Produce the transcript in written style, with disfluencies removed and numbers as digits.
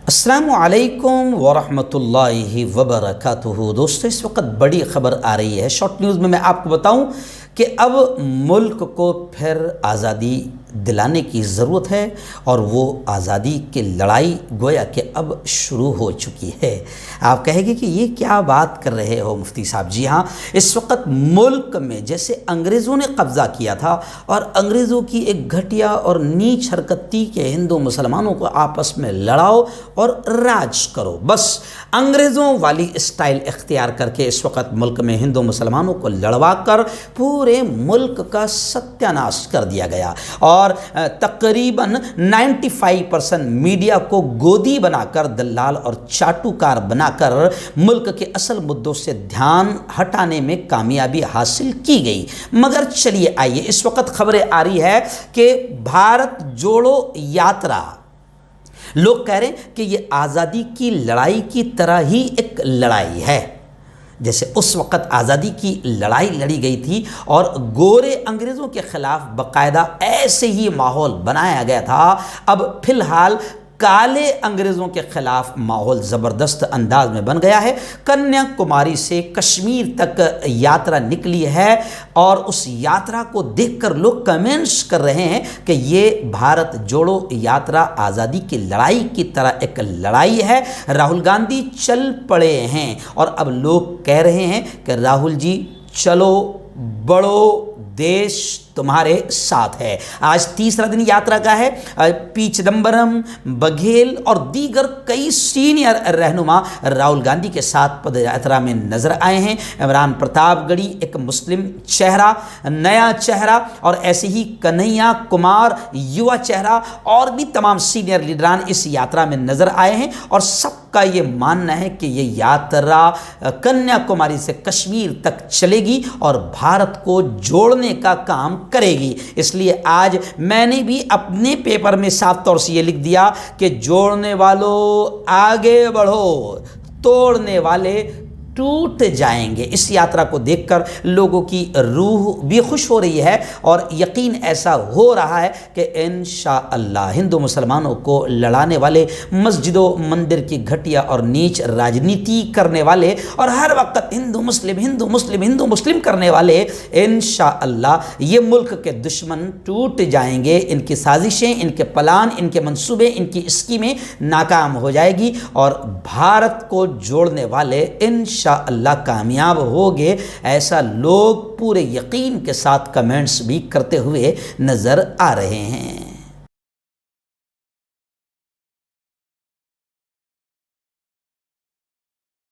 السلام علیکم ورحمۃ اللہ وبرکاتہ۔ دوستو، اس وقت بڑی خبر آ رہی ہے شارٹ نیوز میں آپ کو بتاؤں کہ اب ملک کو پھر آزادی دلانے کی ضرورت ہے، اور وہ آزادی کی لڑائی گویا کہ اب شروع ہو چکی ہے۔ آپ کہیں گے کہ یہ کیا بات کر رہے ہو مفتی صاحب؟ جی ہاں، اس وقت ملک میں جیسے انگریزوں نے قبضہ کیا تھا اور انگریزوں کی ایک گھٹیا اور نیچ حرکت تھی کہ ہندو مسلمانوں کو آپس میں لڑاؤ اور راج کرو، بس انگریزوں والی اسٹائل اختیار کر کے اس وقت ملک میں ہندو مسلمانوں کو لڑوا کر پورے ملک کا ستیہ ناش کر دیا گیا، اور تقریباً 95% میڈیا کو گودی بنا کر، دلال اور چاٹوکار بنا کر ملک کے اصل مدوں سے دھیان ہٹانے میں کامیابی حاصل کی گئی۔ مگر چلیے آئیے، اس وقت خبریں آ رہی ہے کہ بھارت جوڑو یاترا، لوگ کہہ رہے ہیں کہ یہ آزادی کی لڑائی کی طرح ہی ایک لڑائی ہے، جیسے اس وقت آزادی کی لڑائی لڑی گئی تھی اور گورے انگریزوں کے خلاف باقاعدہ ایسے ہی ماحول بنایا گیا تھا۔ اب فی الحال کالے انگریزوں کے خلاف ماحول زبردست انداز میں بن گیا ہے۔ کنیا کماری سے کشمیر تک یاترا نکلی ہے، اور اس یاترا کو دیکھ کر لوگ کمنٹس کر رہے ہیں کہ یہ بھارت جوڑو یاترا آزادی کی لڑائی کی طرح ایک لڑائی ہے۔ راہل گاندھی چل پڑے ہیں، اور اب لوگ کہہ رہے ہیں کہ راہل جی چلو بڑھو، دیش تمہارے ساتھ ہے۔ آج تیسرا دن یاترا کا ہے۔ پی چدمبرم، بگھیل اور دیگر کئی سینئر رہنما راہل گاندھی کے ساتھ پد یاترا میں نظر آئے ہیں۔ عمران پرتاپ گڑھی ایک مسلم چہرہ، نیا چہرہ، اور ایسے ہی کنہیا کمار یوا چہرہ، اور بھی تمام سینئر لیڈران اس یاترا میں نظر آئے ہیں، اور سب کا یہ ماننا ہے کہ یہ یاترا کنیا کماری سے کشمیر تک چلے گی اور بھارت کو جوڑنے کا کام کرے گی۔ اس لیے آج میں نے بھی اپنے پیپر میں صاف طور سے یہ لکھ دیا کہ جوڑنے والوں آگے بڑھو، توڑنے والے ٹوٹ جائیں گے۔ اس یاترا کو دیکھ کر لوگوں کی روح بھی خوش ہو رہی ہے، اور یقین ایسا ہو رہا ہے کہ انشاءاللہ ہندو مسلمانوں کو لڑانے والے، مسجد و مندر کی گھٹیا اور نیچ راجنیتی کرنے والے، اور ہر وقت ہندو مسلم ہندو مسلم ہندو مسلم کرنے والے، انشاءاللہ یہ ملک کے دشمن ٹوٹ جائیں گے۔ ان کی سازشیں، ان کے پلان، ان کے منصوبے، ان کی اسکیمیں ناکام ہو جائے گی، اور بھارت کو جوڑنے والے انشاءاللہ کامیاب ہوگے۔ ایسا لوگ پورے یقین کے ساتھ کمنٹس بھی کرتے ہوئے نظر آ رہے ہیں۔